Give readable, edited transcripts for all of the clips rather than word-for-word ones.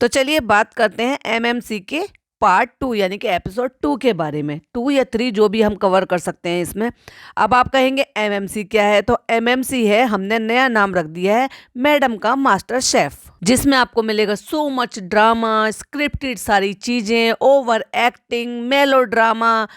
तो चलिए बात करते हैं एमएमसी के पार्ट 2 यानी कि एपिसोड 2 के बारे में। 2 या 3 जो भी हम कवर कर सकते हैं इसमें। अब आप कहेंगे एमएमसी क्या है, तो एमएमसी है, हमने नया नाम रख दिया है, मैडम का मास्टर शेफ, जिसमें आपको मिलेगा सो मच ड्रामा, स्क्रिप्टेड सारी चीजें, ओवर एक्टिंग, मेलो ड्रामा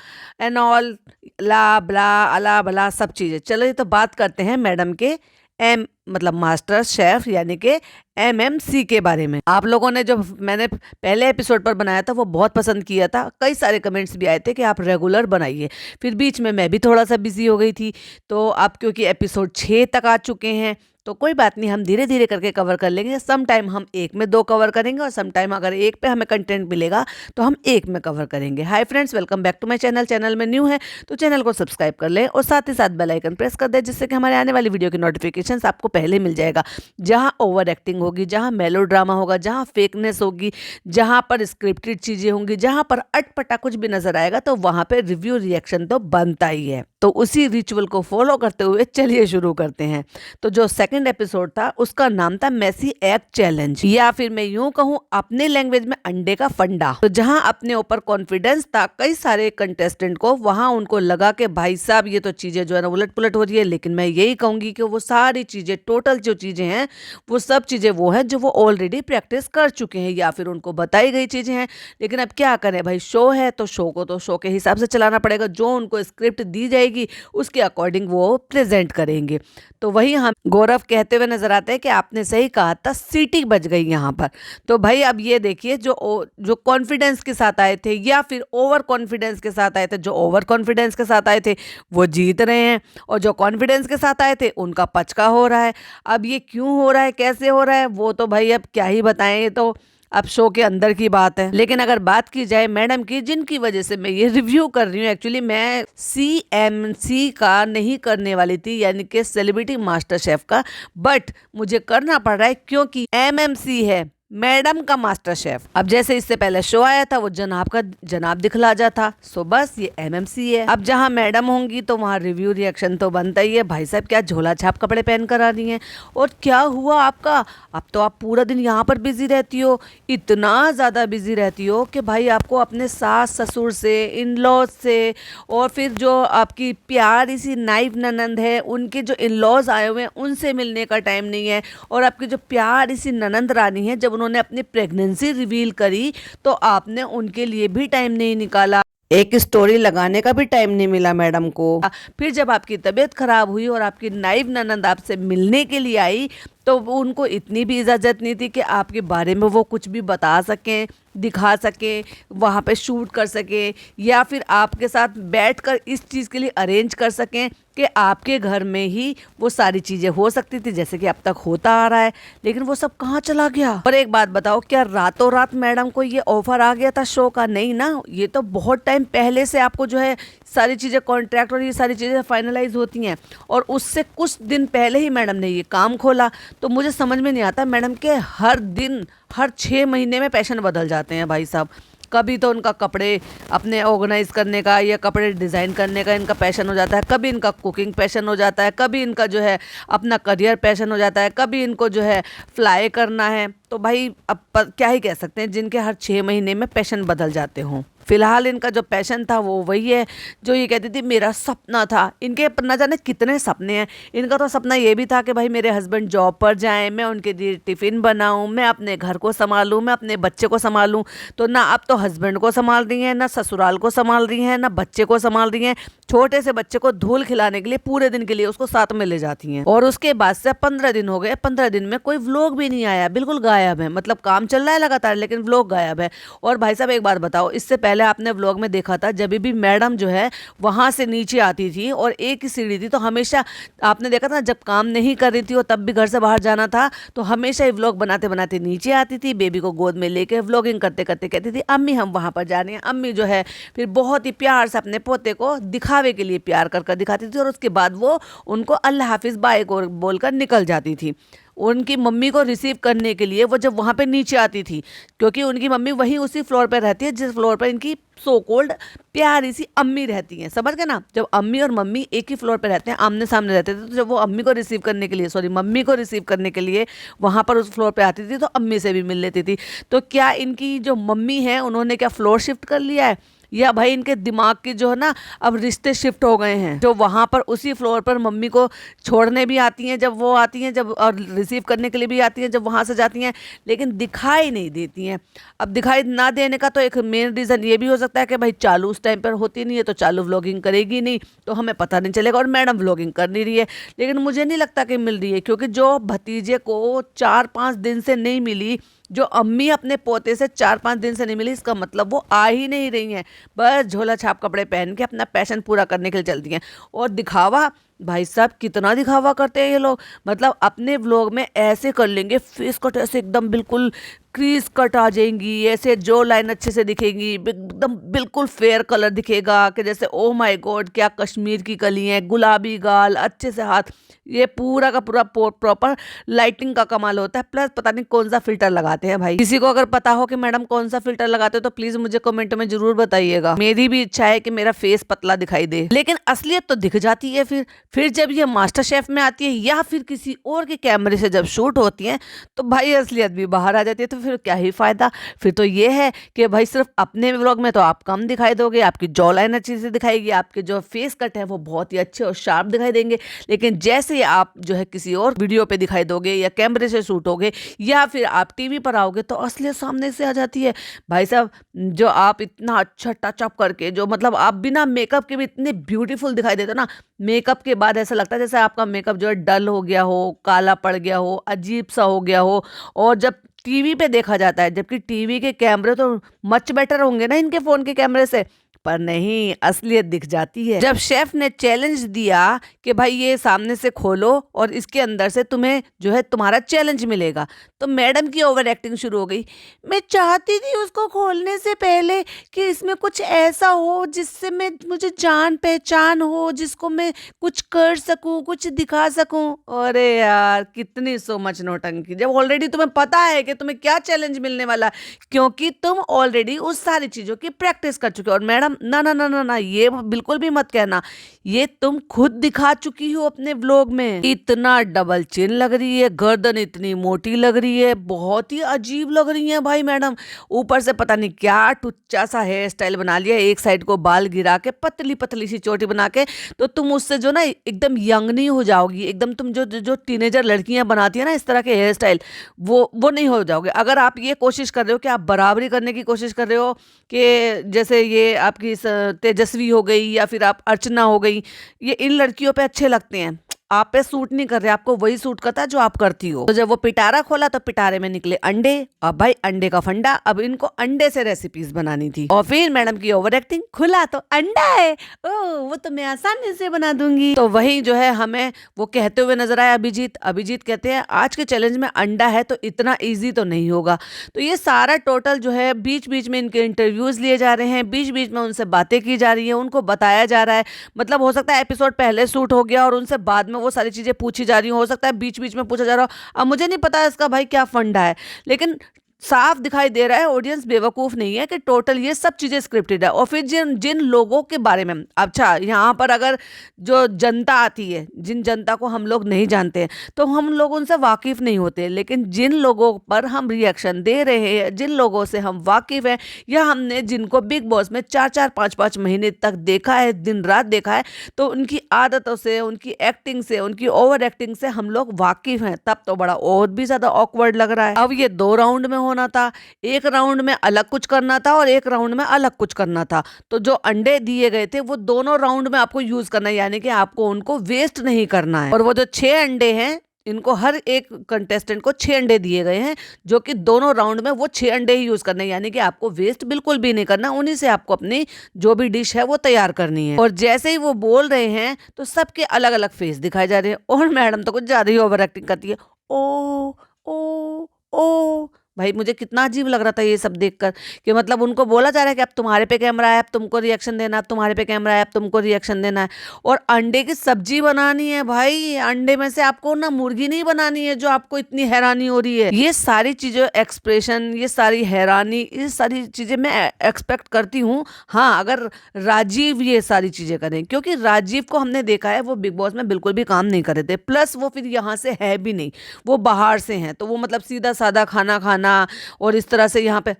एंड ऑल, ला ब्ला अला भला सब चीजें। चलो तो बात करते हैं मैडम के एम मतलब मास्टर शेफ यानी कि एमएमसी के बारे में। आप लोगों ने जो मैंने पहले एपिसोड पर बनाया था वो बहुत पसंद किया था, कई सारे कमेंट्स भी आए थे कि आप रेगुलर बनाइए। फिर बीच में मैं भी थोड़ा सा बिजी हो गई थी, तो आप क्योंकि एपिसोड 6 तक आ चुके हैं तो कोई बात नहीं, हम धीरे धीरे करके कवर कर लेंगे। सम टाइम हम एक में 2 कवर करेंगे और सम टाइम अगर एक पे हमें कंटेंट मिलेगा तो हम एक में कवर करेंगे। Hi friends, welcome back to my channel. Channel में न्यू है तो चैनल को सब्सक्राइब कर लें और साथ ही साथ बेल आइकन प्रेस कर दें, जिससे कि हमारे आने वाली वीडियो की नोटिफिकेशन आपको पहले मिल जाएगा। जहाँ ओवर एक्टिंग होगी, जहाँ मेलो ड्रामा होगा, जहाँ फेकनेस होगी, जहाँ पर स्क्रिप्टेड चीजें होंगी, जहाँ पर अटपटा कुछ भी नजर आएगा तो वहां पे रिव्यू रिएक्शन तो बनता ही है। तो उसी रिचुअल को फॉलो करते हुए चलिए शुरू करते हैं। तो जो सेकंड एपिसोड था उसका नाम था मेसी एग चैलेंज, या फिर मैं यूं कहूं अपने लैंग्वेज में अंडे का फंडा। तो जहां अपने ऊपर कॉन्फिडेंस था कई सारे कंटेस्टेंट को, वहां उनको लगा कि भाई साहब ये तो चीजें जो है ना उलट पुलट हो रही है। लेकिन मैं यही कहूंगी कि वो सारी चीजें, टोटल जो चीजें हैं वो सब चीजें वो हैं जो वो ऑलरेडी प्रैक्टिस कर चुके हैं या फिर उनको बताई गई चीजें हैं। लेकिन अब क्या करें भाई, शो है तो शो को तो शो के हिसाब से चलाना पड़ेगा। जो उनको स्क्रिप्ट दी जाएगी उसके अकॉर्डिंग वो प्रेजेंट करेंगे। तो वही हम गौरव कहते हुए नजर आते हैं कि आपने सही कहा था, सीटी बज गई यहाँ पर। तो भाई अब ये देखिए, जो कॉन्फिडेंस के साथ आए थे या फिर ओवर कॉन्फिडेंस के साथ आए थे, जो ओवर कॉन्फिडेंस के साथ आए थे वो जीत रहे हैं और जो कॉन्फिडेंस के साथ आए थे उनका पचका हो रहा है। अब ये क्यों हो रहा है, कैसे हो रहा है, वो तो भाई अब क्या ही बताएं, ये तो अब शो के अंदर की बात है। लेकिन अगर बात की जाए मैडम की, जिनकी वजह से मैं ये रिव्यू कर रही हूँ, एक्चुअली मैं CMC का नहीं करने वाली थी यानी कि सेलिब्रिटी मास्टर शेफ का, बट मुझे करना पड़ रहा है क्योंकि MMC है, मैडम का मास्टर शेफ। अब जैसे इससे पहले शो आया था वो जनाब का जनाब दिखला जा था, सो बस ये MMC है। अब जहाँ मैडम होंगी तो वहाँ रिव्यू रिएक्शन तो बनता ही है। भाई साहब क्या झोला छाप कपड़े पहन कर आ रही हैं, और क्या हुआ आपका, अब तो आप पूरा दिन यहाँ पर बिजी रहती हो, इतना ज़्यादा बिजी रहती हो कि भाई आपको अपने सास ससुर से, इन लॉज से, और फिर जो आपकी प्यारी सी नाइफ ननंद है उनके जो इन लॉज आए हुए हैं उनसे मिलने का टाइम नहीं है। और आपकी जो प्यारी सी ननंद रानी है, जब उन्होंने अपनी प्रेगनेंसी रिवील करी तो आपने उनके लिए भी टाइम नहीं निकाला, एक स्टोरी लगाने का भी टाइम नहीं मिला मैडम को। फिर जब आपकी तबीयत खराब हुई और आपकी नाइब ननंद आपसे मिलने के लिए आई तो उनको इतनी भी इजाज़त नहीं थी कि आपके बारे में वो कुछ भी बता सकें, दिखा सकें, वहाँ पे शूट कर सकें, या फिर आपके साथ बैठकर इस चीज़ के लिए अरेंज कर सकें कि आपके घर में ही वो सारी चीज़ें हो सकती थी जैसे कि अब तक होता आ रहा है। लेकिन वो सब कहाँ चला गया। और एक बात बताओ, क्या रातों रात मैडम को ये ऑफर आ गया था शो का? नहीं ना, ये तो बहुत टाइम पहले से आपको जो है सारी चीज़ें, कॉन्ट्रैक्ट और ये सारी चीज़ें फाइनलाइज होती हैं, और उससे कुछ दिन पहले ही मैडम ने ये काम खोला। तो मुझे समझ में नहीं आता, मैडम के हर दिन, हर 6 महीने में पैशन बदल जाते हैं भाई साहब। कभी तो उनका कपड़े अपने ऑर्गेनाइज करने का या कपड़े डिज़ाइन करने का इनका पैशन हो जाता है, कभी इनका कुकिंग पैशन हो जाता है, कभी इनका जो है अपना करियर पैशन हो जाता है, कभी इनको जो है फ्लाई करना है। तो भाई अब क्या ही कह सकते हैं, जिनके हर 6 महीने में पैशन बदल जाते हों। फिलहाल इनका जो पैशन था वो वही है जो ये कहती थी मेरा सपना था। इनके न जाने कितने सपने हैं। इनका तो सपना ये भी था कि भाई मेरे हस्बैंड जॉब पर जाएं, मैं उनके लिए टिफ़िन बनाऊं, मैं अपने घर को संभालूं, मैं अपने बच्चे को संभालूं। तो ना अब तो हस्बैंड को संभाल रही हैं, ना ससुराल को संभाल रही हैं, ना बच्चे को संभाल रही हैं। छोटे से बच्चे को धूल खिलाने के लिए पूरे दिन के लिए उसको साथ में ले जाती हैं। और उसके बाद से 15 दिन हो गए, 15 दिन में कोई व्लॉग भी नहीं आया, बिल्कुल गायब है। मतलब काम चल रहा है लगातार लेकिन व्लॉग गायब है। और भाई साहब एक बात बताओ, इससे पहले आपने व्लॉग में देखा था जब भी मैडम जो है वहां से नीचे आती थी और एक ही सीढ़ी थी, तो हमेशा आपने देखा था जब काम नहीं कर रही थी और तब भी घर से बाहर जाना था तो हमेशा ही व्लॉग बनाते बनाते नीचे आती थी, बेबी को गोद में लेके व्लॉगिंग करते करते कहती थी अम्मी हम वहां पर जा रहे हैं। अम्मी जो है फिर बहुत ही प्यार से अपने पोते को दिखावे के लिए प्यार कर कर दिखाती थी और उसके बाद वो उनको अल्लाह हाफिज बाय को बोलकर निकल जाती थी। उनकी मम्मी को रिसीव करने के लिए वो जब वहाँ पे नीचे आती थी, क्योंकि उनकी मम्मी वहीं उसी फ्लोर पे रहती है जिस फ्लोर पर इनकी सो कोल्ड प्यारी सी अम्मी रहती हैं। समझ गए ना, जब अम्मी और मम्मी एक ही फ्लोर पे रहते हैं, आमने सामने रहते थे, तो जब वो अम्मी को रिसीव करने के लिए मम्मी को रिसीव करने के लिए वहाँ पर उस फ्लोर पे आती थी तो अम्मी से भी मिल लेती थी। तो क्या इनकी जो मम्मी है उन्होंने क्या फ्लोर शिफ्ट कर लिया है, या भाई इनके दिमाग की जो है ना अब रिश्ते शिफ्ट हो गए हैं, जो वहां पर उसी फ्लोर पर मम्मी को छोड़ने भी आती हैं जब वो आती हैं, जब और रिसीव करने के लिए भी आती हैं जब वहां से जाती हैं, लेकिन दिखाई नहीं देती हैं। अब दिखाई ना देने का तो एक मेन रीज़न ये भी हो सकता है कि भाई चालू उस टाइम पर होती नहीं है तो चालू व्लॉगिंग करेगी नहीं, तो हमें पता नहीं चलेगा, और मैडम व्लॉगिंग कर नहीं रही है। लेकिन मुझे नहीं लगता कि मिल रही है, क्योंकि जो भतीजे को 4-5 दिन से नहीं मिली, जो अम्मी अपने पोते से 4-5 दिन से नहीं मिली, इसका मतलब वो आ ही नहीं रही हैं, बस झोला छाप कपड़े पहन के अपना पैशन पूरा करने के लिए चलती हैं। और दिखावा, भाई साहब कितना दिखावा करते हैं ये लोग, मतलब अपने व्लॉग में ऐसे कर लेंगे, फेस कट ऐसे एकदम बिल्कुल क्रीज कट आ जाएंगी, ऐसे जो लाइन अच्छे से दिखेगी, एकदम बिल्कुल फेयर कलर दिखेगा कि जैसे ओ माय गॉड क्या कश्मीर की कली है, गुलाबी गाल, अच्छे से हाथ, ये पूरा का पूरा प्रॉपर लाइटिंग का कमाल होता है। प्लस पता नहीं कौन सा फिल्टर लगाते हैं भाई, किसी को अगर पता हो कि मैडम कौन सा फिल्टर लगाते हो तो प्लीज मुझे कमेंट में जरूर बताइएगा। मेरी भी इच्छा है कि मेरा फेस पतला दिखाई दे, लेकिन असलियत तो दिख जाती है फिर जब ये मास्टर शेफ में आती है या फिर किसी और के कैमरे से जब शूट होती है तो भाई असलियत भी बाहर आ जाती है। तो फिर क्या ही फायदा, फिर तो ये है कि भाई सिर्फ अपने व्लॉग में तो आप कम दिखाई दोगे, आपकी जॉ लाइन अच्छी से दिखाएगी, आपके जो फेस कट है वो बहुत ही अच्छे और शार्प दिखाई देंगे, लेकिन जैसे ही आप जो है किसी और वीडियो पे दिखाई दोगे या कैमरे से शूट होगे या फिर आप टीवी पर आओगे तो असलियत सामने से आ जाती है। भाई साहब जो आप इतना अच्छा टचअप करके, जो मतलब आप बिना मेकअप के भी इतने ब्यूटीफुल दिखाई देते हो ना, मेकअप के बाद ऐसा लगता है जैसे आपका मेकअप जो है डल हो गया हो, काला पड़ गया हो, अजीब सा हो गया हो। और जब टीवी पे देखा जाता है, जबकि टीवी के कैमरे तो मच बेटर होंगे ना इनके फोन के कैमरे से, पर नहीं, असलियत दिख जाती है। जब शेफ ने चैलेंज दिया कि भाई ये सामने से खोलो और इसके अंदर से तुम्हें जो है तुम्हारा चैलेंज मिलेगा, तो मैडम की ओवर एक्टिंग शुरू हो गई। मैं चाहती थी उसको खोलने से पहले कि इसमें कुछ ऐसा हो जिससे मुझे जान पहचान हो, जिसको मैं कुछ कर सकूं, कुछ दिखा सकूं। अरे यार कितनी सो मच नौटंकी, जब ऑलरेडी तुम्हें पता है कि तुम्हें क्या चैलेंज मिलने वाला है, क्योंकि तुम ऑलरेडी उस सारी चीजों की प्रैक्टिस कर चुके हो। और मैडम ना ना ना ना ना, ये बिल्कुल भी मत कहना, ये तुम खुद दिखा चुकी हो अपने व्लॉग में। इतना डबल चिन लग रही है, गर्दन इतनी मोटी लग रही है, बहुत ही अजीब लग रही है भाई मैडम। ऊपर से पता नहीं क्या टुच्चा सा हेयर स्टाइल बना लिया, एक साइड को बाल गिरा के पतली पतली सी चोटी बना के, तो तुम उससे जो ना एकदम यंग नहीं हो जाओगी, एकदम तुम जो जो टीनेजर लड़कियां बनाती है ना इस तरह के हेयर स्टाइल, वो नहीं हो जाओगे। अगर आप ये कोशिश कर रहे हो कि आप बराबरी करने की कोशिश कर रहे हो कि जैसे ये आपकी तेजस्वी हो गई या फिर आप अर्चना हो गई, ये इन लड़कियों पे अच्छे लगते हैं, आप पे सूट नहीं कर रहे, आपको वही सूट करता है जो आप करती हो। तो जब वो पिटारा खोला तो पिटारे में निकले अंडे, अब भाई अंडे का फंडा, अब इनको अंडे से रेसिपीज बनानी थी। और फिर मैडम की ओवर एक्टिंग, खुला तो अंडा है, ओ वो तो मैं आसानी से बना दूंगी। तो वही जो है हमें वो कहते हुए नजर आया अभिजीत कहते हैं आज के चैलेंज में अंडा है तो इतना ईजी तो नहीं होगा। तो ये सारा टोटल जो है बीच बीच में इनके इंटरव्यूज लिए जा रहे हैं, बीच बीच में उनसे बातें की जा रही है, उनको बताया जा रहा है, मतलब हो सकता है एपिसोड पहले शूट हो गया और उनसे बाद में वो सारी चीजें पूछी जा रही हो सकता है बीच बीच में पूछा जा रहा हो। अब मुझे नहीं पता इसका भाई क्या फंडा है, लेकिन साफ दिखाई दे रहा है ऑडियंस बेवकूफ नहीं है कि टोटल ये सब चीजें स्क्रिप्टेड है। और फिर जिन जिन लोगों के बारे में, अच्छा यहाँ पर अगर जो जनता आती है, जिन जनता को हम लोग नहीं जानते हैं तो हम लोग उनसे वाकिफ नहीं होते, लेकिन जिन लोगों पर हम रिएक्शन दे रहे हैं, जिन लोगों से हम वाकिफ हैं, या हमने जिनको बिग बॉस में 4-4 5-5 महीने तक देखा है, दिन रात देखा है, तो उनकी आदतों से, उनकी एक्टिंग से, उनकी ओवर एक्टिंग से हम लोग वाकिफ हैं, तब तो बड़ा और भी ज्यादा ऑकवर्ड लग रहा है। अब ये 2 राउंड में होना था, एक राउंड में अलग कुछ करना था और एक राउंड में अलग कुछ करना था। तो जो अंडे दिए गए थे वो दोनों राउंड में आपको यूज करना है, यानी कि आपको उनको वेस्ट नहीं करना है। और वो जो 6 अंडे हैं, इनको हर एक कंटेस्टेंट को 6 अंडे दिए गए हैं, जो कि दोनों राउंड में वो 6 अंडे ही यूज करने हैं, यानी कि आपको वेस्ट बिल्कुल भी नहीं करना, उन्हीं से आपको अपनी जो भी डिश है वो तैयार करनी है। और जैसे ही वो बोल रहे हैं तो सबके अलग अलग फेस दिखाए जा रहे हैं, और मैडम तो कुछ ज्यादा ही ओवर एक्टिंग करती है, ओ ओ ओ भाई मुझे कितना अजीब लग रहा था ये सब देखकर कि मतलब उनको बोला जा रहा है कि अब तुम्हारे पे कैमरा है, अब तुमको रिएक्शन देना है, अब तुम्हारे पे कैमरा है, अब तुमको रिएक्शन देना है। और अंडे की सब्जी बनानी है भाई, अंडे में से आपको ना मुर्गी नहीं बनानी है, जो आपको इतनी हैरानी हो रही है। ये सारी चीजें, एक्सप्रेशन, ये सारी हैरानी, ये सारी चीजें मैं एक्सपेक्ट करती हूँ, हाँ, अगर राजीव ये सारी चीजें करें, क्योंकि राजीव को हमने देखा है वो बिग बॉस में बिल्कुल भी काम नहीं कर रहे थे। प्लस वो फिर यहाँ से है भी नहीं, वो बाहर से हैं, तो वो मतलब सीधा सादा खाना खाना और इस तरह से यहाँ पे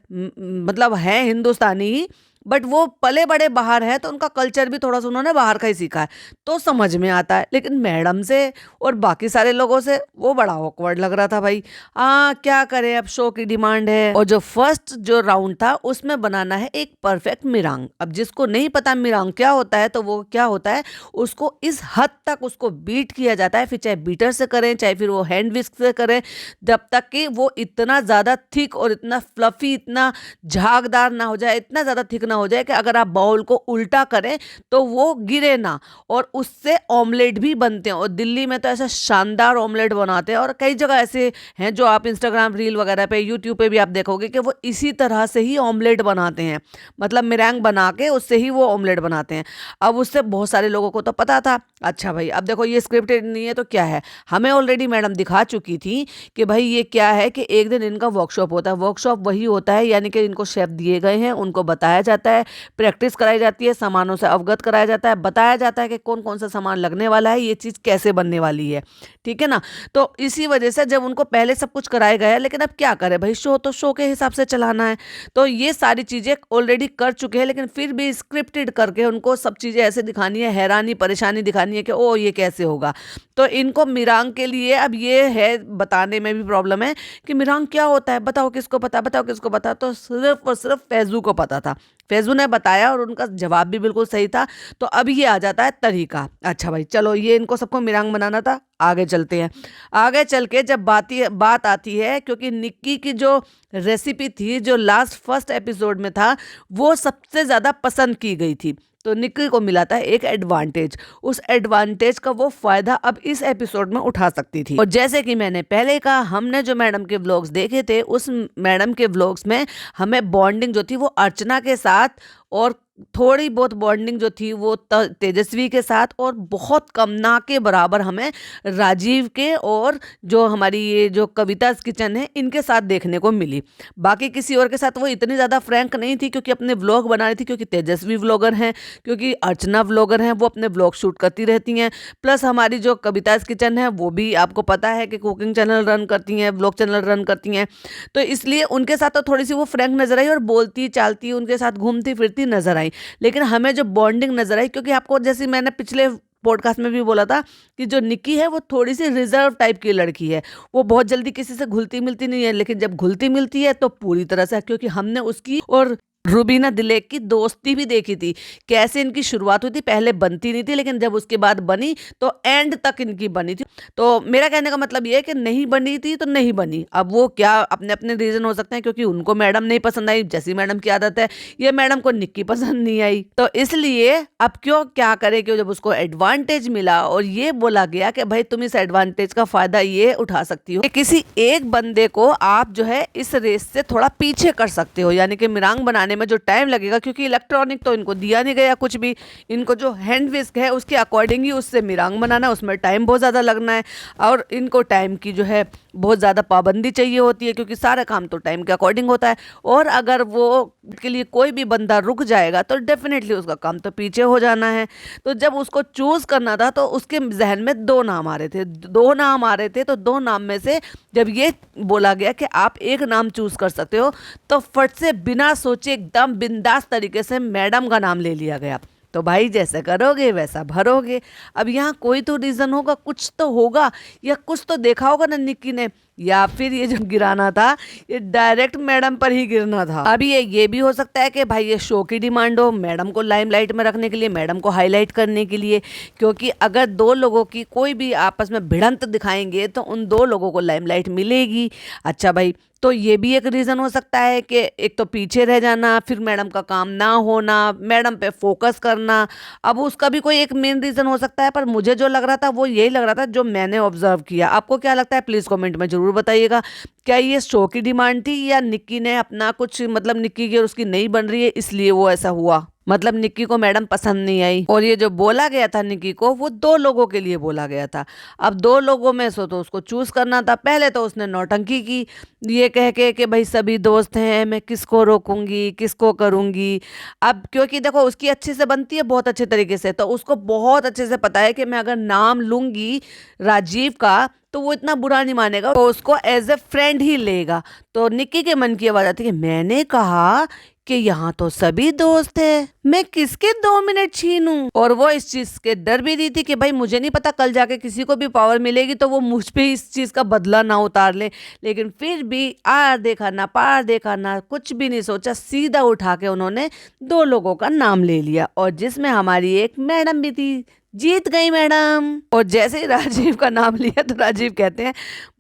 मतलब है हिंदुस्तानी ही, बट वो पले बड़े बाहर है, तो उनका कल्चर भी थोड़ा सा उन्होंने बाहर का ही सीखा है, तो समझ में आता है। लेकिन मैडम से और बाकी सारे लोगों से वो बड़ा ऑकवर्ड लग रहा था भाई। क्या करें, अब शो की डिमांड है। और जो फर्स्ट जो राउंड था उसमें बनाना है एक परफेक्ट मिरांग। अब जिसको नहीं पता मिरांग क्या होता है, तो वो क्या होता है, उसको इस हद तक उसको बीट किया जाता है, फिर चाहे बीटर से करें, चाहे फिर वो हैंड विस्क से करें, जब तक कि वो इतना ज़्यादा थिक और इतना फ्लफी, इतना झागदार ना हो जाए, इतना ज़्यादा थिक ना हो जाए कि अगर आप बाउल को उल्टा करें तो वो गिरे ना। और उससे ऑमलेट भी बनते हैं, और दिल्ली में तो ऐसा शानदार ऑमलेट बनाते हैं, और कई जगह ऐसे हैं जो आप इंस्टाग्राम रील वगैरह पे, यूट्यूब पे भी आप देखोगे कि वो इसी तरह से ही ऑमलेट बनाते हैं, मतलब मिरैंग बना के उससे ही वो ऑमलेट बनाते हैं। अब उससे बहुत सारे लोगों को तो पता था। अच्छा भाई, अब देखो ये स्क्रिप्टेड नहीं है तो क्या है, हमें ऑलरेडी मैडम दिखा चुकी थी कि भाई ये क्या है, कि एक दिन इनका वर्कशॉप होता है। वर्कशॉप वही होता है, यानी कि इनको शेफ दिए गए हैं, उनको बताया जाता है, प्रैक्टिस कराई जाती है, सामानों से अवगत कराया जाता है, बताया जाता है कि कौन कौन सा सामान लगने वाला है, ये चीज़ कैसे बनने वाली है, ठीक है ना। तो इसी वजह से जब उनको पहले सब कुछ कराया गया है, लेकिन अब क्या करें भाई, शो तो शो के हिसाब से चलाना है, तो ये सारी चीज़ें ऑलरेडी कर चुके हैं, लेकिन फिर भी स्क्रिप्टेड करके उनको सब चीज़ें ऐसे दिखानी है, हैरानी परेशानी दिखानी है कि ओ ये कैसे होगा। तो इनको मिरांग के लिए अब ये है, बताने में भी प्रॉब्लम है कि मिरांग क्या होता है, बताओ किसको पता, बताओ किसको पता। तो सिर्फ और सिर्फ फैजू को पता था, फैजू ने बताया और उनका जवाब भी बिल्कुल सही था। तो अब ये आ जाता है तरीका। अच्छा भाई चलो, ये इनको सबको मिरांग बनाना था, आगे चलते हैं। आगे चल के जब बात आती है, क्योंकि निक्की की जो रेसिपी थी, जो लास्ट फर्स्ट एपिसोड में था, वो सबसे ज़्यादा पसंद की गई थी, तो निक्की को मिला था एक एडवांटेज। उस एडवांटेज का वो फायदा अब इस एपिसोड में उठा सकती थी। और जैसे कि मैंने पहले कहा, हमने जो मैडम के व्लॉग्स देखे थे, उस मैडम के व्लॉग्स में हमें बॉन्डिंग जो थी वो अर्चना के साथ, और थोड़ी बहुत बॉन्डिंग जो थी वो तेजस्वी के साथ, और बहुत कम, ना के बराबर हमें राजीव के और जो हमारी ये जो कविता's किचन है इनके साथ देखने को मिली। बाकी किसी और के साथ वो इतनी ज़्यादा फ्रैंक नहीं थी, क्योंकि अपने व्लॉग बना रही थी, क्योंकि तेजस्वी व्लॉगर हैं, क्योंकि अर्चना व्लॉगर हैं, वो अपने व्लॉग शूट करती रहती हैं। प्लस हमारी जो कविता's किचन है वो भी आपको पता है कि कुकिंग चैनल रन करती हैं, व्लॉग चैनल रन करती हैं, तो इसलिए उनके साथ तो थोड़ी सी वो फ्रैंक नजर आई, और बोलती चालती उनके साथ घूमती फिरती नजर आई। लेकिन हमें जो बॉन्डिंग नजर आई, क्योंकि आपको जैसे मैंने पिछले पॉडकास्ट में भी बोला था कि जो निक्की है वो थोड़ी सी रिजर्व टाइप की लड़की है, वो बहुत जल्दी किसी से घुलती मिलती नहीं है, लेकिन जब घुलती मिलती है तो पूरी तरह से, क्योंकि हमने उसकी और रूबीना दिलेक की दोस्ती भी देखी थी, कैसे इनकी शुरुआत हुई थी, पहले बनती नहीं थी, लेकिन जब उसके बाद बनी तो एंड तक इनकी बनी थी। तो मेरा कहने का मतलब ये है कि नहीं बनी थी तो नहीं बनी, अब वो क्या अपने अपने रीजन हो सकते हैं, क्योंकि उनको मैडम नहीं पसंद आई, जैसी मैडम की आदत है, ये मैडम को निक्की पसंद नहीं आई, तो इसलिए अब क्यों क्या करे, कि जब उसको एडवांटेज मिला और ये बोला गया कि भाई तुम इस एडवांटेज का फायदा ये उठा सकती हो कि किसी एक बंदे को आप जो है इस रेस से थोड़ा पीछे कर सकते हो, यानी कि मिरांग बनाने में जो टाइम लगेगा, क्योंकि इलेक्ट्रॉनिक तो इनको दिया नहीं गया कुछ भी, इनको जो हैंड विस्क है उसके अकॉर्डिंग ही उससे मिरांग बनाना, उसमें टाइम बहुत ज़्यादा लगना है, और इनको टाइम की जो है बहुत ज़्यादा पाबंदी चाहिए होती है, क्योंकि सारा काम तो टाइम के अकॉर्डिंग होता है, और अगर वो के लिए कोई भी बंदा रुक जाएगा तो डेफिनेटली उसका काम तो पीछे हो जाना है। तो जब उसको चूज़ करना था तो उसके जहन में दो नाम आ रहे थे, तो दो नाम में से जब ये बोला गया कि आप एक नाम चूज़ कर सकते हो, तो फट से बिना सोचे एकदम बिंदास तरीके से मैडम का नाम ले लिया गया। तो भाई जैसे करोगे वैसा भरोगे। अब यहाँ कोई तो रीज़न होगा, कुछ तो होगा, या कुछ तो देखा होगा ना निक्की ने, या फिर ये जब गिराना था ये डायरेक्ट मैडम पर ही गिरना था। अब ये भी हो सकता है कि भाई ये शो की डिमांड हो, मैडम को लाइमलाइट में रखने के लिए, मैडम को हाईलाइट करने के लिए, क्योंकि अगर दो लोगों की कोई भी आपस में भिड़ंत दिखाएंगे तो उन दो लोगों को लाइमलाइट मिलेगी। अच्छा भाई, तो ये भी एक रीज़न हो सकता है कि एक तो पीछे रह जाना, फिर मैडम का काम ना होना, मैडम पे फोकस करना, अब उसका भी कोई एक मेन रीज़न हो सकता है। पर मुझे जो लग रहा था वो यही लग रहा था, जो मैंने ऑब्जर्व किया। आपको क्या लगता है प्लीज़ कमेंट में ज़रूर ज़रूर बताइएगा। क्या ये शो की डिमांड थी या निक्की ने अपना कुछ मतलब निक्की की और उसकी नहीं बन रही है इसलिए वो ऐसा हुआ, मतलब निक्की को मैडम पसंद नहीं आई। और ये जो बोला गया था निक्की को वो 2 लोगों के लिए बोला गया था। अब 2 लोगों में से तो उसको चूज करना था। पहले तो उसने नौटंकी की ये कह के कि भाई सभी दोस्त हैं, मैं किसको रोकूंगी किसको करूंगी। अब क्योंकि देखो उसकी अच्छे से बनती है बहुत अच्छे तरीके से, तो उसको बहुत अच्छे से पता है कि मैं अगर नाम लूंगी राजीव का तो वो इतना बुरा नहीं मानेगा, तो उसको एज ए फ्रेंड ही लेगा। तो निक्की के मन की आवाज आती है मैंने कहा कि यहाँ तो सभी दोस्त है, मैं किसके 2 मिनट छीनूं। और वो इस चीज के डर भी रही थी कि भाई मुझे नहीं पता कल जाके किसी को भी पावर मिलेगी तो वो मुझ पे इस चीज का बदला ना उतार ले। लेकिन फिर भी आर देखा ना पार देखा ना कुछ भी नहीं सोचा, सीधा उठा के उन्होंने 2 लोगों का नाम ले लिया और जिसमें हमारी एक मैडम भी थी। जीत गई मैडम। और जैसे ही राजीव का नाम लिया तो राजीव कहते हैं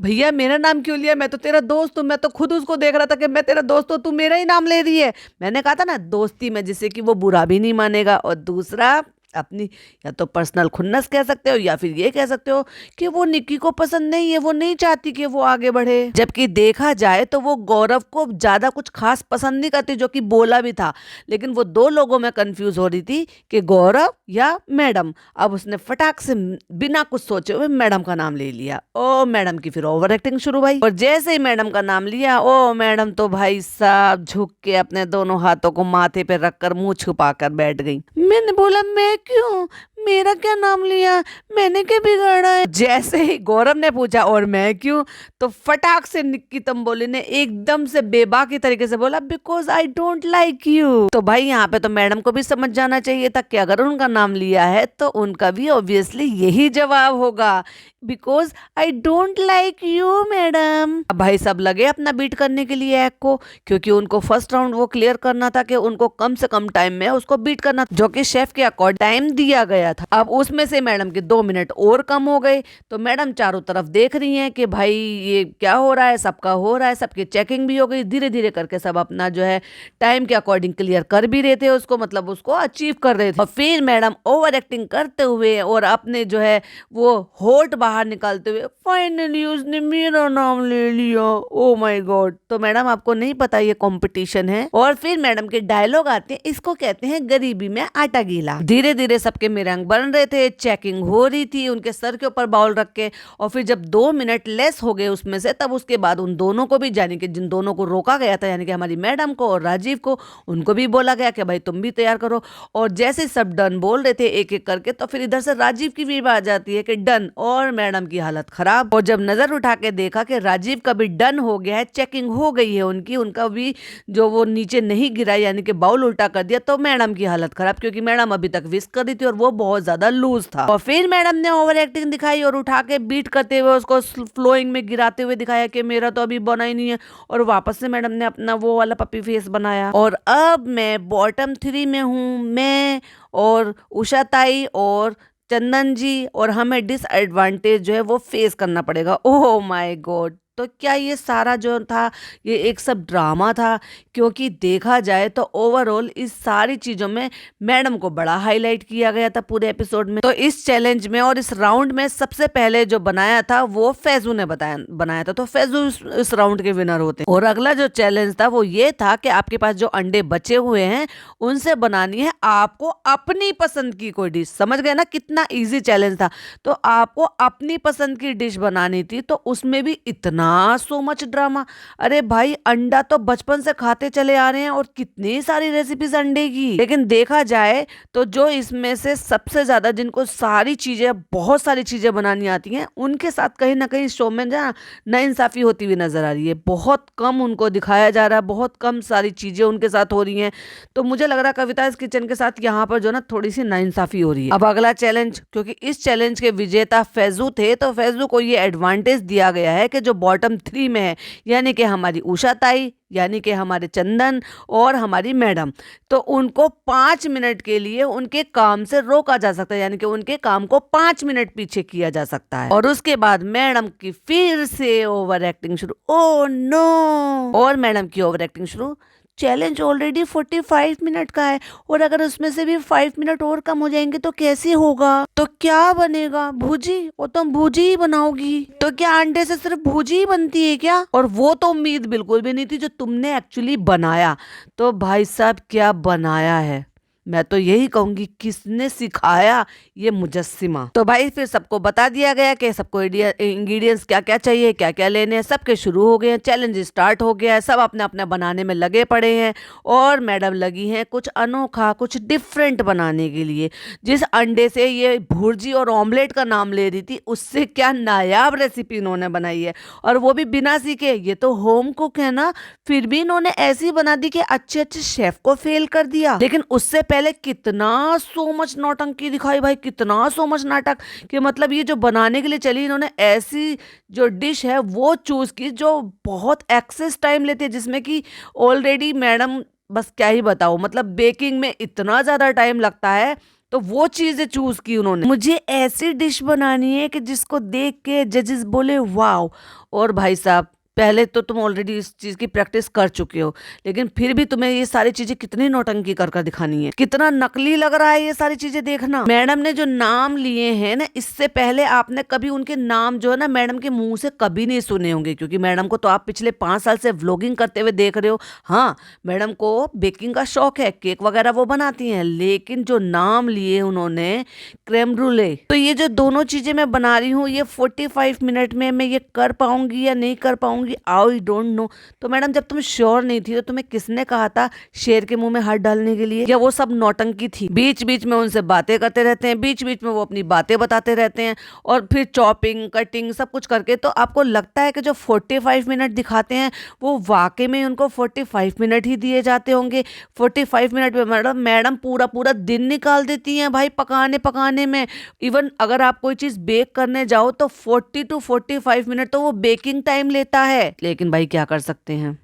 भैया मेरा नाम क्यों लिया, मैं तो तेरा दोस्त हूँ, मैं तो खुद उसको देख रहा था कि मैं तेरा दोस्त हूँ, तू मेरा ही नाम ले रही है। मैंने कहा था ना दोस्ती में जिससे कि वो बुरा भी नहीं मानेगा। और दूसरा अपनी या तो पर्सनल खुन्नस कह सकते हो या फिर ये कह सकते हो कि वो निक्की को पसंद नहीं है, वो नहीं चाहती कि वो आगे बढ़े। जबकि देखा जाए तो वो गौरव को ज्यादा कुछ खास पसंद नहीं करती, जो कि बोला भी था। लेकिन वो 2 लोगों में कंफ्यूज हो रही थी कि गौरव या मैडम। अब उसने फटाक से बिना कुछ सोचे हुए मैडम का नाम ले लिया। ओ मैडम की फिर ओवर एक्टिंग शुरू भाई। और जैसे ही मैडम का नाम लिया ओ मैडम तो भाई साहब झुक के अपने दोनों हाथों को माथे पे रखकर मुंह छुपा कर बैठ गई। मैंने बोला मैं क्यों, मेरा क्या नाम लिया, मैंने क्या बिगाड़ा है। जैसे ही गौरव ने पूछा और मैं क्यों, तो फटाक से निक्की तंबोली ने एकदम से बेबाकी तरीके से बोला because I don't like you. तो भाई यहाँ पे तो मैडम को भी समझ जाना चाहिए था कि अगर उनका नाम लिया है तो उनका भी ऑब्वियसली यही जवाब होगा because I don't like you madam. अब भाई सब लगे अपना बीट करने के लिए एक्ट को, क्योंकि उनको फर्स्ट राउंड वो क्लियर करना था कि उनको कम से कम टाइम में उसको बीट करना, जो कि शेफ के अकॉर्डिंग टाइम दिया गया था। अब उसमें से मैडम के 2 मिनट और कम हो गए, तो मैडम चारों तरफ देख रही हैं कि भाई ये क्या हो रहा है, सबका हो रहा है, सबकी चेकिंग भी हो गई। धीरे धीरे करके सब अपना जो है टाइम के अकॉर्डिंग क्लियर कर भी रहे थे उसको, मतलब उसको अचीव कर रहे थे। और फिर मैडम ओवर एक्टिंग करते हुए और अपने जो है वो होठ बाहर निकालते हुए फाइनली उसने मेरा नाम ले लिया। Oh my God. तो मैडम आपको नहीं पता ये कंपटीशन है। और फिर मैडम के डायलॉग आते हैं, इसको कहते हैं गरीबी में आटा गीला। धीरे धीरे सबके मेरंग बन रहे थे, चेकिंग हो रही थी उनके सर के ऊपर बाउल रख के। और फिर जब 2 मिनट लेस हो गए उसमें से, तब उसके बाद उन दोनों को भी, यानी कि जिन दोनों को रोका गया था, यानी कि हमारी मैडम को और राजीव को, उनको भी बोला गया कि भाई तुम भी तैयार करो। और जैसे सब डन बोल रहे थे एक एक करके, तो फिर इधर से राजीव की भी आ जाती है कि डन, और मैडम की हालत खराब। और जब नजर उठा के देखा कि राजीव का भी डन हो गया है, चेकिंग हो गई है उनकी, उनका भी जो वो नीचे नहीं गिरा यानी कि बाउल उल्टा कर दिया, तो मैडम की हालत खराब, क्योंकि मैडम अभी तक विश कर रही थी और वो बहुत ज्यादा लूज था। और फिर मैडम ने ओवर एक्टिंग दिखाई और उठा के बीट करते हुए उसको फ्लोइंग में गिराते हुए दिखाया कि मेरा तो अभी बना ही नहीं है। और वापस से मैडम ने अपना वो वाला पपी फेस बनाया। और अब मैं बॉटम 3 में हूँ, मैं और उषा ताई और चंदन जी, और हमें डिसएडवांटेज जो है वो फेस करना पड़ेगा। Oh my God. तो क्या ये सारा जो था ये एक सब ड्रामा था? क्योंकि देखा जाए तो ओवरऑल इस सारी चीजों में मैडम को बड़ा हाईलाइट किया गया था पूरे एपिसोड में। तो इस चैलेंज में और इस राउंड में सबसे पहले जो बनाया था वो फैजू ने बनाया था, तो फैजू इस राउंड के विनर होते हैं। और अगला जो चैलेंज था वो ये था कि आपके पास जो अंडे बचे हुए हैं उनसे बनानी है आपको अपनी पसंद की कोई डिश। समझ गए ना कितना ईजी चैलेंज था? तो आपको अपनी पसंद की डिश बनानी थी, तो उसमें भी इतना सो मच ड्रामा। अरे भाई अंडा तो बचपन से खाते चले आ रहे हैं और कितनी सारी रेसिपीज अंडे की। लेकिन देखा जाए तो जो इसमें से सबसे ज्यादा जिनको सारी चीजें, बहुत सारी चीजें बनानी आती हैं, उनके साथ कहीं ना कहीं शो में ना इंसाफी होती हुई नजर आ रही है। बहुत कम उनको दिखाया जा रहा है, बहुत कम सारी चीजें उनके साथ हो रही हैं। तो मुझे लग रहा है कविताज किचन के साथ यहाँ पर जो ना थोड़ी सी नाइंसाफी हो रही है। अब अगला चैलेंज, क्योंकि इस चैलेंज के विजेता फैजू थे, तो फैजू को ये एडवांटेज दिया गया है कि जो बॉटम 3 में है, यानी कि हमारी उषा ताई, यानी कि हमारे चंदन और हमारी मैडम, तो उनको 5 मिनट के लिए उनके काम से रोका जा सकता है, यानी कि उनके काम को 5 मिनट पीछे किया जा सकता है। और उसके बाद मैडम की फिर से ओवर एक्टिंग शुरू। Oh no. और मैडम की ओवर एक्टिंग शुरू चैलेंज ऑलरेडी 45 मिनट का है और अगर उसमें से भी 5 मिनट और कम हो जाएंगे तो कैसे होगा? तो क्या बनेगा? भुजी? वो तुम भुजी ही बनाओगी। तो क्या अंडे से सिर्फ भुजी ही बनती है क्या? और वो तो उम्मीद बिल्कुल भी नहीं थी जो तुमने एक्चुअली बनाया। तो भाई साहब क्या बनाया है, मैं तो यही कहूंगी किसने सिखाया ये मुजस्सिमा। तो भाई फिर सबको बता दिया गया कि सबको इंग्रेडिएंट्स क्या क्या चाहिए, क्या क्या लेने हैं। सबके शुरू हो गए हैं, चैलेंज स्टार्ट हो गया है, सब अपने अपने बनाने में लगे पड़े हैं और मैडम लगी हैं कुछ अनोखा, कुछ डिफरेंट बनाने के लिए। जिस अंडे से ये भुर्जी और ऑमलेट का नाम ले रही थी, उससे क्या नायाब रेसिपी इन्होंने बनाई है, और वो भी बिना सीखे। ये तो होम कुक है ना, फिर भी इन्होंने ऐसी बना दी कि अच्छे अच्छे शेफ को फेल कर दिया। लेकिन उससे पहले कितना सो मच नौटंकी दिखाई भाई, कितना सो मच नाटक, कि मतलब ये जो बनाने के लिए चली, इन्होंने ऐसी जो डिश है वो चूज की जो बहुत एक्सेस टाइम लेती है, जिसमें कि ऑलरेडी मैडम, बस क्या ही बताओ, मतलब बेकिंग में इतना ज्यादा टाइम लगता है। तो वो चीजें चूज की उन्होंने। मुझे ऐसी डिश बनानी है कि जिसको देख के जजेस बोले वाओ। और भाई साहब पहले तो तुम ऑलरेडी इस चीज की प्रैक्टिस कर चुके हो, लेकिन फिर भी तुम्हें ये सारी चीजें कितनी नौटंकी कर कर दिखानी है, कितना नकली लग रहा है ये सारी चीजें। देखना मैडम ने जो नाम लिए हैं ना, इससे पहले आपने कभी उनके नाम जो है ना मैडम के मुंह से कभी नहीं सुने होंगे, क्योंकि मैडम को तो आप पिछले 5 साल से व्लॉगिंग करते हुए देख रहे हो। हाँ, मैडम को बेकिंग का शौक है, केक वगैरह वो बनाती हैं, लेकिन जो नाम लिए उन्होंने क्रेम ब्रूले, तो ये जो दोनों चीजें मैं बना रही हूँ, ये 45 मिनट में मैं ये कर पाऊंगी या नहीं कर पाऊंगी, आई डोंट नो। तो मैडम जब तुम श्योर नहीं थी तो तुम्हें किसने कहा था शेर के मुंह में हाथ डालने के लिए? या वो सब नौटंकी थी? बीच बीच में उनसे बातें करते रहते हैं, बीच बीच में वो अपनी बातें बताते रहते हैं, और फिर चॉपिंग कटिंग सब कुछ करके तो आपको लगता है कि जो 45 मिनट दिखाते हैं वो वाकई में उनको 45 मिनट ही दिए जाते होंगे। 45 मिनट में मैडम पूरा पूरा दिन निकाल देती हैं भाई पकाने पकाने में। इवन अगर आप कोई चीज बेक करने जाओ तो 40 to 45 मिनट तो वो बेकिंग टाइम लेता है। लेकिन भाई क्या कर सकते हैं,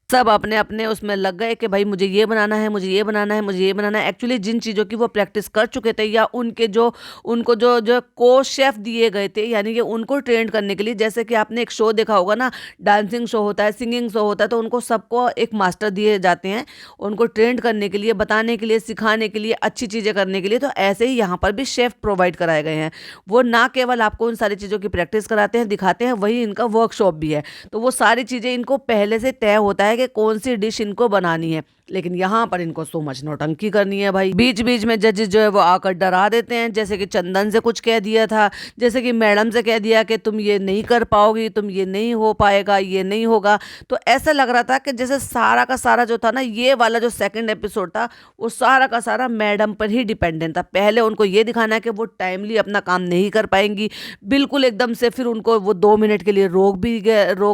सब अपने अपने उसमें लग गए कि भाई मुझे ये बनाना है, मुझे ये बनाना है, मुझे ये बनाना है। एक्चुअली जिन चीज़ों की वो प्रैक्टिस कर चुके थे, या उनको जो जो को शेफ दिए गए थे, यानी कि उनको ट्रेन करने के लिए, जैसे कि आपने एक शो देखा होगा ना, डांसिंग शो होता है, सिंगिंग शो होता है, तो उनको सबको एक मास्टर दिए जाते हैं उनको ट्रेंड करने के लिए, बताने के लिए, सिखाने के लिए, अच्छी चीज़ें करने के लिए। तो ऐसे ही यहाँ पर भी शेफ प्रोवाइड कराए गए हैं। वो ना केवल आपको उन सारी चीज़ों की प्रैक्टिस कराते हैं, दिखाते हैं, वही इनका वर्कशॉप भी है। तो वो सारी चीज़ें इनको पहले से तय होता है कि कौन सी डिश इनको बनानी है। लेकिन यहाँ पर इनको सो मच नौटंकी करनी है भाई। बीच बीच में जजेस जो है वो आकर डरा देते हैं, जैसे कि चंदन से कुछ कह दिया था, जैसे कि मैडम से कह दिया कि तुम ये नहीं कर पाओगी, तुम ये नहीं हो पाएगा, ये नहीं होगा। तो ऐसा लग रहा था कि जैसे सारा का सारा जो था ना, ये वाला जो सेकंड एपिसोड था, वो सारा का सारा मैडम पर ही डिपेंडेंट था। पहले उनको ये दिखाना है कि वो टाइमली अपना काम नहीं कर पाएंगी बिल्कुल एकदम से, फिर उनको वो 2 मिनट के लिए रोक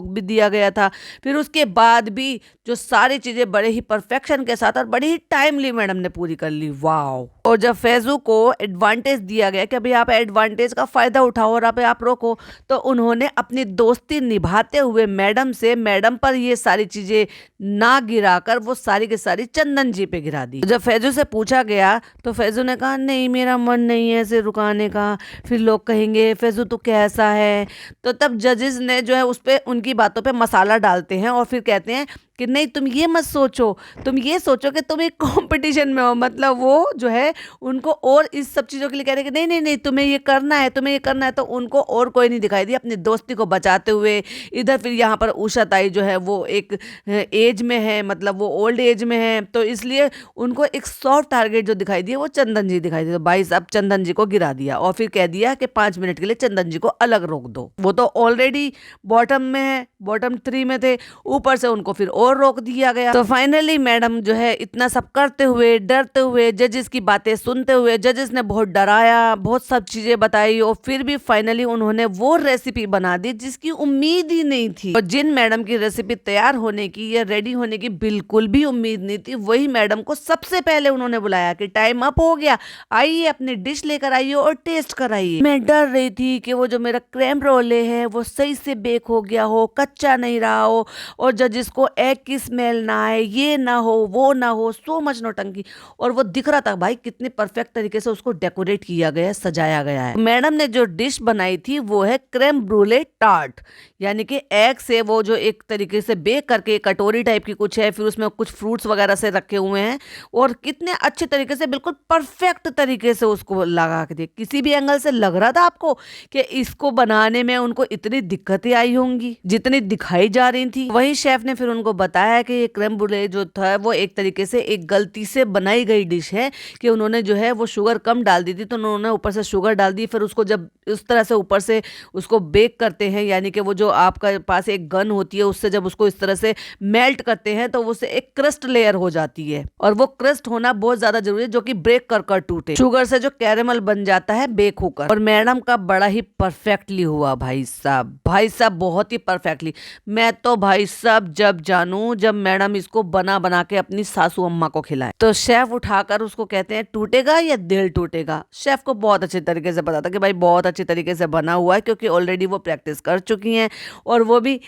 भी दिया गया था। फिर उसके बाद भी जो सारी चीजें बड़े ही परफेक्शन के साथ और बड़ी ही टाइमली मैडम ने पूरी कर ली। वाओ। और जब फैजू को एडवांटेज दिया गया कि अभी आप एडवांटेज का फायदा उठाओ और आप रोको, तो उन्होंने अपनी दोस्ती निभाते हुए मैडम पर ये सारी चीजें ना गिराकर वो सारी की सारी चंदन जी पे गिरा दी। जब फैजू से पूछा गया तो फैजू ने कहा नहीं, मेरा मन नहीं है इसे रुकाने का, फिर लोग कहेंगे फैजू तो कैसा है। तो तब जजेस ने जो है उस पे उनकी बातों पे मसाला डालते हैं और फिर कहते हैं कि नहीं, तुम ये मत सोचो, तुम ये सोचो कि तुम एक कंपटीशन में हो। मतलब वो जो है उनको और इस सब चीज़ों के लिए कह रहे हैं कि नहीं नहीं नहीं, तुम्हें ये करना है, तुम्हें ये करना है। तो उनको और कोई नहीं दिखाई दिया, अपनी दोस्ती को बचाते हुए। इधर फिर यहाँ पर उषा ताई जो है वो एक एज में है, मतलब वो ओल्ड एज में है, तो इसलिए उनको एक सॉफ्ट टारगेट जो दिखाई दिया वो चंदन जी दिखाई दिया। तो भाई साहब चंदन जी को गिरा दिया और फिर कह दिया कि 5 मिनट के लिए चंदन जी को अलग रोक दो। वो तो ऑलरेडी बॉटम में है, बॉटम 3 में थे, ऊपर से उनको फिर और रोक दिया गया। तो फाइनली मैडम जो है इतना सब करते हुए, डरते हुए, जजेस की बातें सुनते हुए, जजेस ने बहुत डराया, बहुत सब चीजें बताई, और फिर भी फाइनली उन्होंने वो रेसिपी बना दी जिसकी उम्मीद ही नहीं थी। और जिन मैडम की रेसिपी तैयार होने की या रेडी होने की बिल्कुल भी उम्मीद नहीं थी, वही मैडम को सबसे पहले उन्होंने बुलाया कि टाइम अप हो गया, आइए अपनी डिश लेकर आइए और टेस्ट कराइए। मैं डर रही थी कि वो जो मेरा क्रेम रोले है वो सही से बेक हो गया हो, कच्चा नहीं रहा हो, और जजेस को एक की स्मेल ना आए, ये ना हो, वो ना हो, सो मच नौटंकी। और वो दिख रहा था भाई कितने परफेक्ट तरीके से उसको डेकोरेट किया गया है, सजाया गया है। मैडम ने जो डिश बनाई थी वो है क्रेम ब्रूले टार्ट, यानी कि एग से वो जो एक तरीके से बेक करके कटोरी टाइप की कुछ है, फिर उसमें कुछ फ्रूट्स वगैरह से रखे हुए हैं, और कितने अच्छे तरीके से बिल्कुल परफेक्ट तरीके से उसको लगा के दिए। किसी भी एंगल से लग रहा था आपको कि इसको बनाने में उनको इतनी दिक्कतें आई होंगी जितनी दिखाई जा रही थी। वहीं शेफ ने फिर उनको बताया कि ये क्रेम ब्रूले जो था वो एक तरीके से एक गलती से बनाई गई डिश है, कि उन्होंने जो है वो शुगर कम डाल दी थी, तो उन्होंने ऊपर से शुगर डाल दी। फिर उसको जब उस तरह से ऊपर से उसको बेक करते हैं, यानी कि वो जो आपका पास एक गन होती है उससे जब उसको इस तरह से मेल्ट करते हैं तो उससे एक क्रस्ट लेयर हो जाती है, और वो क्रस्ट होना बहुत ज्यादा जरूरी है जो कि ब्रेक कर कर टूटे। शुगर से जो कैरेमल बन जाता है बेक होकर। और मैडम का बड़ा ही परफेक्टली हुआ भाई साहब, भाई साहब बहुत ही परफेक्टली। मैं तो भाई साहब जब जानू जब मैडम इसको बना बना के अपनी सासू अम्मा को खिलाए, तो शेफ उठाकर उसको कहते हैं टूटेगा या दिल टूटेगा। शेफ को बहुत अच्छे तरीके से पता था कि भाई बहुत अच्छे तरीके से बना हुआ है, क्योंकि ऑलरेडी वो प्रैक्टिस कर चुकी हैं, और वो भी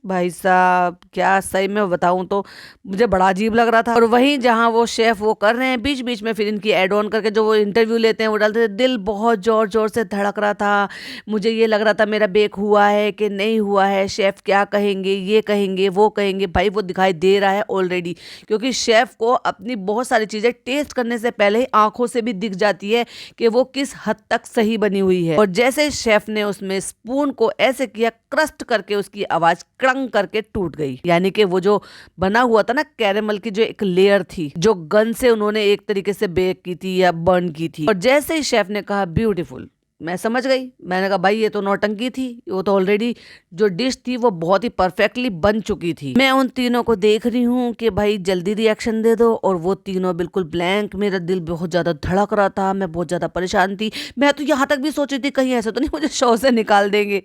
भाई साहब क्या सही में बताऊं तो मुझे बड़ा अजीब लग रहा था। और वहीं जहां वो शेफ वो कर रहे हैं, बीच बीच में फिर इनकी एड ऑन करके जो वो इंटरव्यू लेते हैं वो डालते थे। दिल बहुत जोर जोर से धड़क रहा था, मुझे ये लग रहा था मेरा बेक हुआ है कि नहीं हुआ है, शेफ क्या कहेंगे, ये कहेंगे वो कहेंगे। भाई वो दिखाई दे रहा है ऑलरेडी, क्योंकि शेफ को अपनी बहुत सारी चीजें टेस्ट करने से पहले ही आंखों से भी दिख जाती है कि वो किस हद तक सही बनी हुई है। और जैसे शेफ ने उसमें स्पून को ऐसे किया, क्रस्ट करके उसकी आवाज क्लंग करके टूट गई, यानी कि वो जो बना हुआ था ना कैरेमल की जो एक लेयर थी, जो गन से उन्होंने एक तरीके से बेक की थी या बर्न की थी। और जैसे ही शेफ ने कहा ब्यूटीफुल, मैं समझ गई। मैंने कहा भाई ये तो नौटंकी थी, वो तो ऑलरेडी जो डिश थी वो बहुत ही परफेक्टली बन चुकी थी। मैं उन तीनों को देख रही हूँ कि भाई जल्दी रिएक्शन दे दो, और वो तीनों बिल्कुल ब्लैंक। मेरा दिल बहुत ज्यादा धड़क रहा था, मैं बहुत ज्यादा परेशान थी। मैं तो यहाँ तक भी सोच रही थी कहीं ऐसा तो नहीं मुझे शो से निकाल देंगे।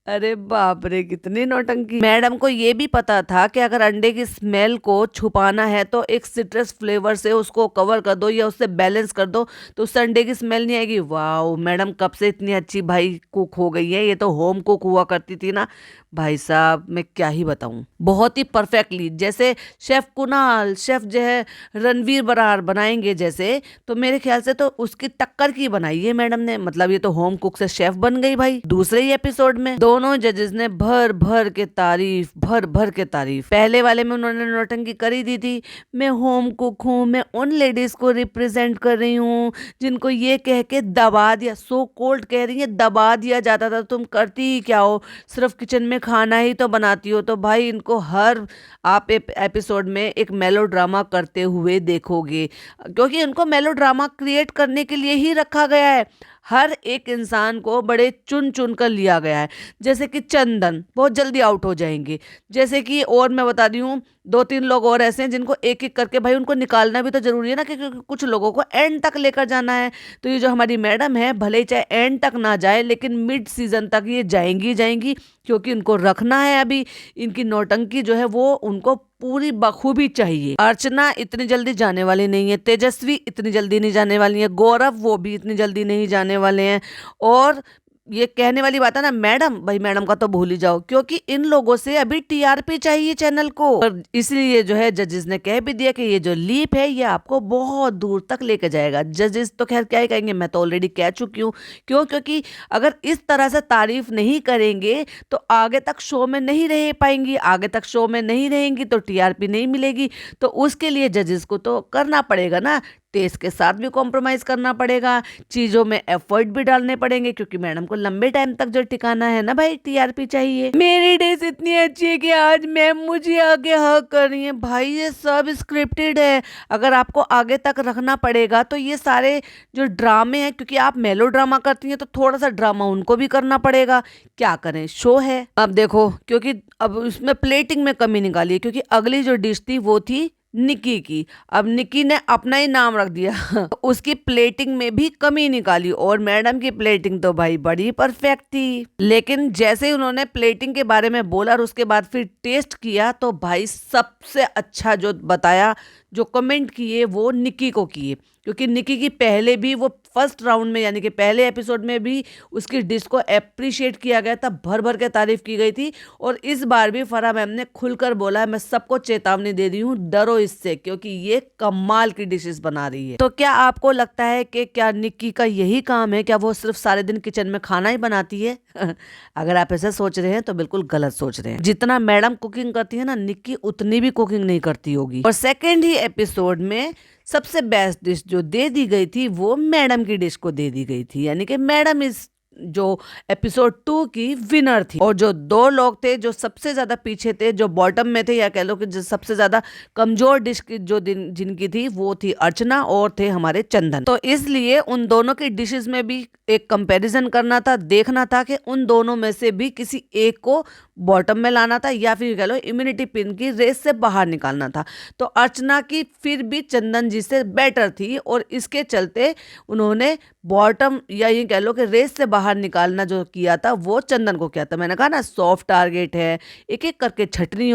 अरे बाप रे कितनी नौटंकी। मैडम को ये भी पता था कि अगर अंडे की स्मेल को छुपाना है तो एक सिट्रस फ्लेवर से उसको कवर कर दो या उससे बैलेंस कर दो, तो उससे अंडे की स्मेल नहीं आएगी। वाह, मैडम कब से इतनी अच्छी भाई कुक हो गई है, ये तो होम कुक हुआ करती थी ना। भाई साहब मैं क्या ही बताऊं, बहुत ही परफेक्टली। जैसे शेफ कुणाल, शेफ जो है रणवीर बरार बनाएंगे जैसे, तो मेरे ख्याल से तो उसकी टक्कर की बनाई है मैडम ने। मतलब ये तो होम कुक से शेफ बन गई भाई। दूसरे ही एपिसोड में दोनों जजेस ने भर भर के तारीफ, भर भर के तारीफ। पहले वाले में उन्होंने नौटंकी करी दी थी, मैं होम कुक हूँ, मैं उन लेडीज को रिप्रेजेंट कर रही हूँ जिनको ये कह के दबा दिया, सो कोल्ड कह रही है, दबा दिया जाता था, तुम करती ही क्या हो, सिर्फ किचन में खाना ही तो बनाती हो। तो भाई इनको हर आप एपिसोड में एक मेलोड्रामा करते हुए देखोगे, क्योंकि इनको मेलोड्रामा क्रिएट करने के लिए ही रखा गया है। हर एक इंसान को बड़े चुन चुन कर लिया गया है। जैसे कि चंदन बहुत जल्दी आउट हो जाएंगे, जैसे कि और मैं बता रही हूँ 2-3 लोग और ऐसे हैं जिनको एक एक करके भाई उनको निकालना भी तो जरूरी है ना, क्योंकि कुछ लोगों को एंड तक लेकर जाना है। तो ये जो हमारी मैडम है भले ही चाहे एंड तक ना जाए, लेकिन मिड सीजन तक ये जाएंगी जाएंगी, क्योंकि इनको रखना है। अभी इनकी नौटंकी जो है वो उनको पूरी बखूबी चाहिए। अर्चना इतनी जल्दी जाने वाली नहीं है, तेजस्वी इतनी जल्दी नहीं जाने वाली है, गौरव वो भी इतनी जल्दी नहीं जाने वाले हैं। और ये कहने वाली बात है ना मैडम, भाई मैडम का तो भूल ही जाओ, क्योंकि इन लोगों से अभी टीआरपी चाहिए चैनल को। और इसलिए जो है जजेस ने कह भी दिया कि ये जो लीप है ये आपको बहुत दूर तक लेके जाएगा। जजेस तो खैर क्या ही कहेंगे, मैं तो ऑलरेडी कह चुकी हूँ। क्यों? क्योंकि अगर इस तरह से तारीफ नहीं करेंगे तो आगे तक शो में नहीं रह पाएंगी, आगे तक शो में नहीं रहेंगी तो टीआरपी नहीं मिलेगी। तो उसके लिए जजेस को तो करना पड़ेगा ना, टेस्ट के साथ भी कॉम्प्रोमाइज करना पड़ेगा, चीजों में एफर्ट भी डालने पड़ेंगे, क्योंकि मैडम को लंबे टाइम तक जो टिकाना है ना भाई, टीआरपी चाहिए। मेरी डेज इतनी अच्छी है कि आज मैम मुझे आगे हक कर रही है। भाई ये सब स्क्रिप्टेड है, अगर आपको आगे तक रखना पड़ेगा तो ये सारे जो ड्रामे हैं, क्योंकि आप मेलो ड्रामा करती हैं तो थोड़ा सा ड्रामा उनको भी करना पड़ेगा। क्या करें, शो है। अब देखो, क्योंकि अब उसमें प्लेटिंग में कमी निकाली है, क्योंकि अगली जो डिश थी वो थी निकी की। अब निकी ने अपना ही नाम रख दिया उसकी प्लेटिंग में भी कमी निकाली, और मैडम की प्लेटिंग तो भाई बड़ी परफेक्ट थी। लेकिन जैसे ही उन्होंने प्लेटिंग के बारे में बोला और उसके बाद फिर टेस्ट किया, तो भाई सबसे अच्छा जो बताया, जो कमेंट किए वो निकी को किए, क्योंकि निकी की पहले भी वो फर्स्ट राउंड में यानी कि पहले एपिसोड में भी उसकी डिश को अप्रिशिएट किया गया था, भर भर के तारीफ की गई थी। और इस बार भी फराह मैम ने खुलकर बोला है, मैं सबको चेतावनी दे रही हूँ, डरो इससे, क्योंकि ये कमाल की डिशेस बना रही है। तो क्या आपको लगता है कि क्या निक्की का यही काम है, क्या वो सिर्फ सारे दिन किचन में खाना ही बनाती है? अगर आप ऐसा सोच रहे हैं तो बिल्कुल गलत सोच रहे हैं। जितना मैडम कुकिंग करती है ना, निक्की उतनी भी कुकिंग नहीं करती होगी। और सेकेंड ही एपिसोड में सबसे बेस्ट डिश जो दे दी गई थी वो मैडम की डिश को दे दी गई थी, यानी कि मैडम इस जो एपिसोड 2 की विनर थी। और जो दो लोग थे जो सबसे ज्यादा पीछे थे, जो बॉटम में थे, या कह लो कि जो सबसे ज्यादा कमजोर डिश की जो जिनकी थी, वो थी अर्चना और थे हमारे चंदन। तो इसलिए उन दोनों की डिशेस में भी एक कंपैरिजन करना था, देखना था कि उन दोनों में से भी किसी एक को बॉटम में लाना था या फिर कह लो इम्यूनिटी पिन की रेस से बाहर निकालना था। तो अर्चना की फिर भी चंदन जी से बेटर थी और इसके चलते उन्होंने बॉटम या ये कह लो कि रेस से बाहर निकालना जो किया था वो चंदन को किया था। मैंने कहा ना, सॉफ्ट टारगेट है, एक एक करके छटनी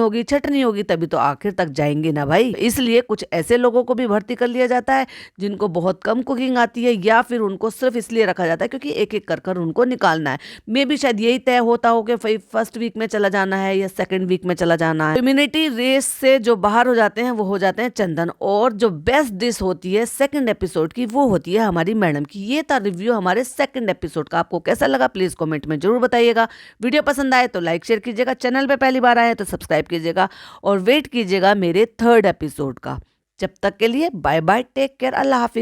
होगी तभी तो आखिर तक जाएंगे ना भाई। इसलिए कुछ ऐसे लोगों को भी भर्ती कर लिया जाता है जिनको बहुत कम कुकिंग आती है, या फिर उनको सिर्फ इसलिए रखा जाता है क्योंकि एक एक कर उनको निकालना है। मे भी शायद यही तय होता हो कि फर्स्ट वीक में चला जाना है या सेकंड वीक में चला जाना है। इम्यूनिटी रेस से जो बाहर हो जाते हैं वो हो जाते हैं चंदन, और जो बेस्ट डिश होती है सेकंड एपिसोड की वो होती है हमारी मैडम की। ये था रिव्यू हमारे सेकंड एपिसोड का। आपको कैसा लगा प्लीज कमेंट में जरूर बताइएगा। वीडियो पसंद आए तो लाइक शेयर कीजिएगा, चैनल पे पहली बार आए तो सब्सक्राइब कीजिएगा और वेट कीजिएगा मेरे थर्ड एपिसोड का। जब तक के लिए बाय बाय, टेक केयर, अल्लाह हाफिज।